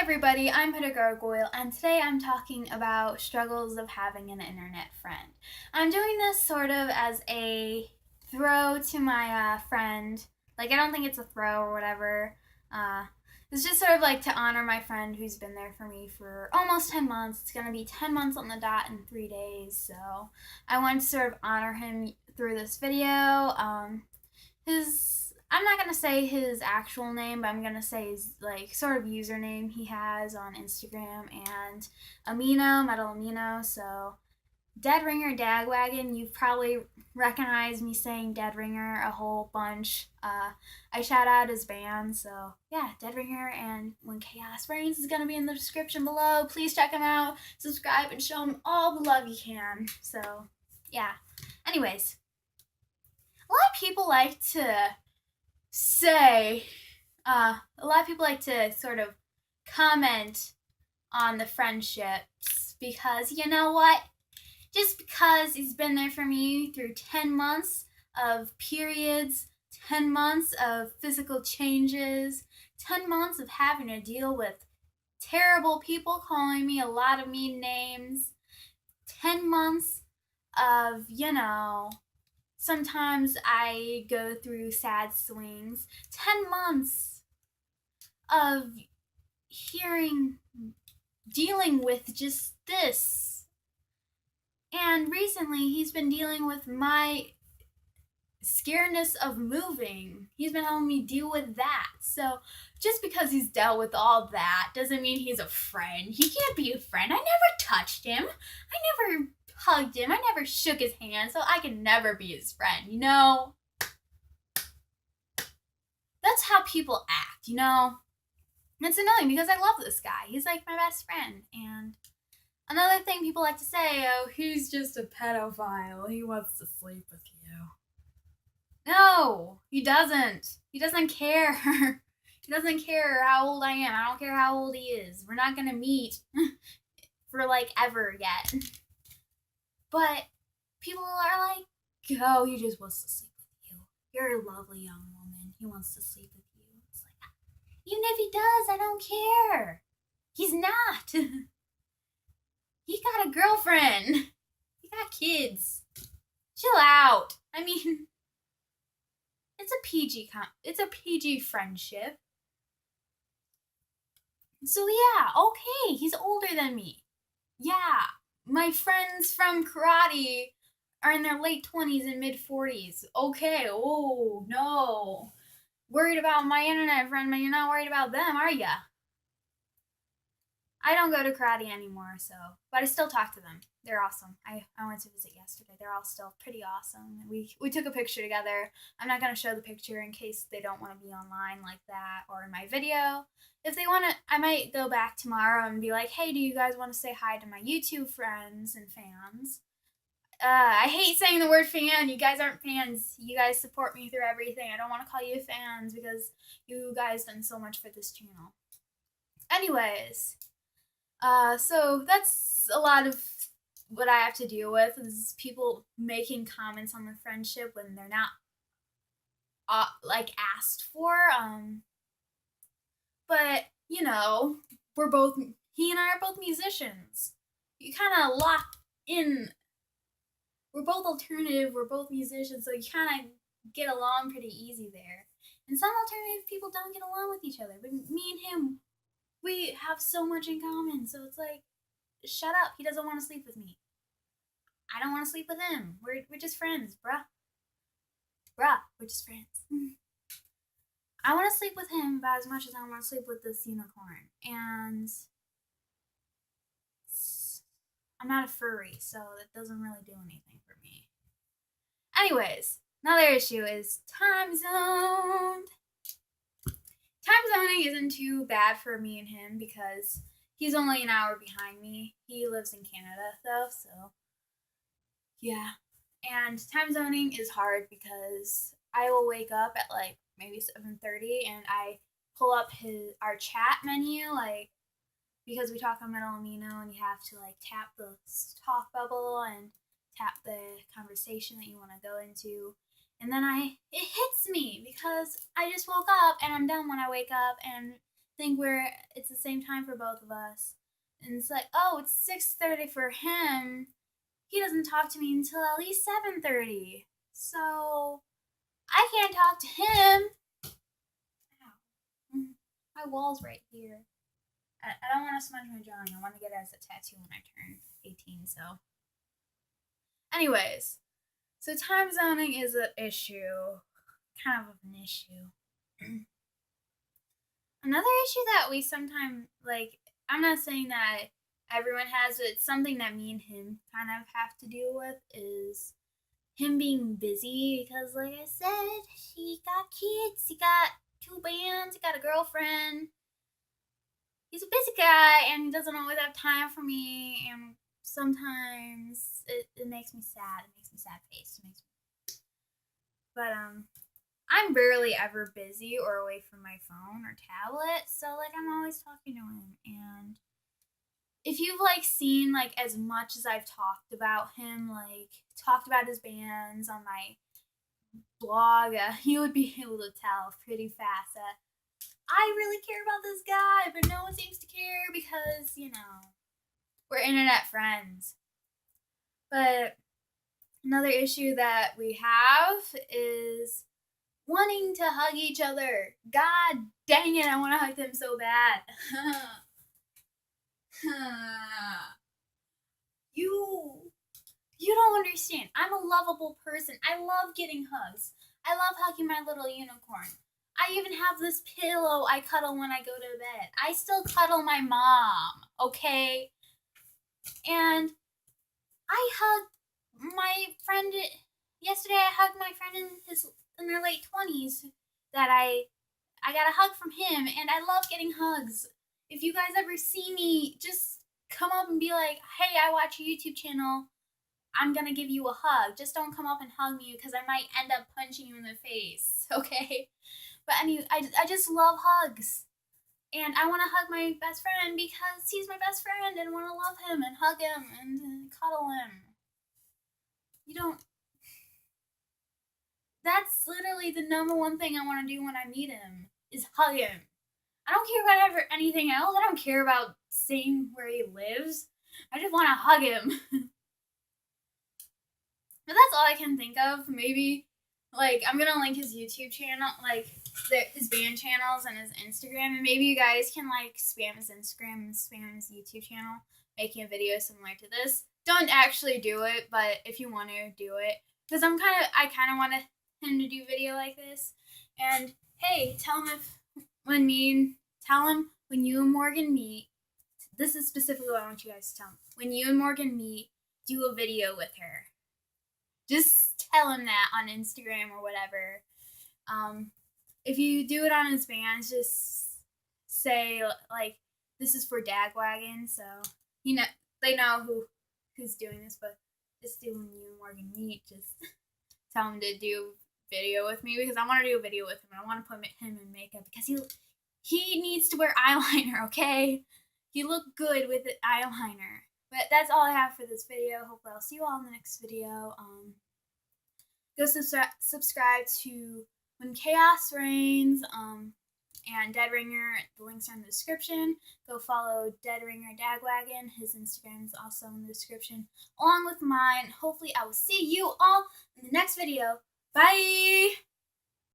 Everybody, I'm HoodedGargoyle, and today I'm talking about struggles of having an internet friend. I'm doing this sort of as a throw to my friend. Like, I don't think it's a throw or whatever. Uh, it's just sort of like to honor my friend who's been there for me for almost 10 months. It's going to be 10 months on the dot in 3 days, so I wanted to sort of honor him through this video. I'm not gonna say his actual name, but I'm gonna say his like sort of username he has on Instagram and Amino, Metal Amino. So Dead Ringer Dagwagon, you've probably recognized me saying Dead Ringer a whole bunch. I shout out his band, so yeah, Dead Ringer, and When Chaos Reigns is gonna be in the description below. Please check him out, subscribe, and show him all the love you can. So yeah. Anyways, a lot of people like to say, a lot of people like to sort of comment on the friendships because you know what? Just because he's been there for me through 10 months of periods, 10 months of physical changes, 10 months of having to deal with terrible people calling me a lot of mean names, 10 months of, sometimes I go through sad swings. 10 months of dealing with just this. And recently, he's been dealing with my scaredness of moving. He's been helping me deal with that. So, just because he's dealt with all that doesn't mean he's a friend. He can't be a friend. I never touched him. I never hugged him. I never shook his hand, so I can never be his friend, That's how people act, It's annoying because I love this guy. He's like my best friend. And another thing people like to say, oh, he's just a pedophile. He wants to sleep with you. No, he doesn't. He doesn't care. He doesn't care how old I am. I don't care how old he is. We're not gonna meet for ever yet. But people are like, oh, he just wants to sleep with you. You're a lovely young woman. He wants to sleep with you. It's like, even if he does, I don't care. He's not. He got a girlfriend. He got kids. Chill out. I mean, it's a PG friendship. So yeah, okay, he's older than me. Yeah, my friends from karate are in their late 20s and mid 40s. Okay, oh no. Worried about my internet friend, but you're not worried about them, are ya? I don't go to karate anymore, but I still talk to them. They're awesome. I went to visit yesterday. They're all still pretty awesome. We took a picture together. I'm not going to show the picture in case they don't want to be online like that or in my video. If they want to, I might go back tomorrow and be like, hey, do you guys want to say hi to my YouTube friends and fans? I hate saying the word fan. You guys aren't fans. You guys support me through everything. I don't want to call you fans because you guys done so much for this channel. Anyways, so that's a lot of what I have to deal with is people making comments on the friendship when they're not asked for. But he and I are both musicians. You kind of lock in. We're both alternative. We're both musicians, so you kind of get along pretty easy there. And some alternative people don't get along with each other, but me and him, we have so much in common. So it's like, shut up. He doesn't want to sleep with me. I don't want to sleep with him. We're just friends, bruh. We're just friends. I want to sleep with him about as much as I want to sleep with this unicorn. And I'm not a furry, so that doesn't really do anything for me. Anyways, another issue is time zone. Time zoning isn't too bad for me and him because he's only an hour behind me. He lives in Canada, though, so yeah. And time zoning is hard because I will wake up at maybe 7:30 and I pull up our chat menu, because we talk on Metal Amino and you have to tap the talk bubble and tap the conversation that you want to go into. And then it hits me because I just woke up and I'm done when I wake up, and think it's the same time for both of us. And it's like, oh, it's 6:30 for him. He doesn't talk to me until at least 7:30. So I can't talk to him. Ow. My wall's right here. I don't want to smudge my drawing. I want to get it as a tattoo when I turn 18. So, anyways, so time zoning is an issue, kind of an issue. Another issue that we sometimes like. I'm not saying that everyone has, but it's something that me and him kind of have to deal with is him being busy because, like I said, he got kids, he got 2 bands, he got a girlfriend. He's a busy guy and he doesn't always have time for me, and sometimes it makes me sad. It makes me sad faced. But I'm rarely ever busy or away from my phone or tablet, so like I'm always talking to him. And if you've like seen like as much as I've talked about him, like talked about his bands on my blog, you would be able to tell pretty fast that I really care about this guy, but no one seems to care because, we're internet friends. But another issue that we have is wanting to hug each other. God dang it, I want to hug them so bad. You don't understand. I'm a lovable person. I love getting hugs. I love hugging my little unicorn. I even have this pillow I cuddle when I go to bed. I still cuddle my mom, okay? And I hugged my friend yesterday. I hugged my friend in their late 20s that I got a hug from him, and I love getting hugs. If you guys ever see me, just come up and be like, hey, I watch your YouTube channel. I'm gonna give you a hug. Just don't come up and hug me because I might end up punching you in the face, okay? But anyway, I just love hugs. And I want to hug my best friend because he's my best friend and want to love him and hug him and cuddle him. That's literally the number one thing I want to do when I meet him is hug him. I don't care about anything else. I don't care about seeing where he lives. I just want to hug him. But that's all I can think of. Maybe, like, I'm going to link his YouTube channel, like, his band channels and his Instagram. And maybe you guys can, like, spam his Instagram and spam his YouTube channel, making a video similar to this. Don't actually do it, but if you want to, do it. Because I kind of want him to do video like this. And, hey, tell him when you and Morgan meet. This is specifically what I want you guys to tell him. When you and Morgan meet, do a video with her. Just tell him that on Instagram or whatever. If you do it on his bands, just say, like, this is for Dagwagon, so, they know who's doing this, but just do when you and Morgan meet, just tell him to do video with me, because I want to do a video with him. I want to put him in makeup, because he needs to wear eyeliner, okay? He looked good with the eyeliner. But that's all I have for this video. Hopefully I'll see you all in the next video. Go subscribe to When Chaos Reigns and Dead Ringer. The links are in the description. Go follow Dead Ringer Dagwagon. His Instagram is also in the description, along with mine. Hopefully I will see you all in the next video. Bye!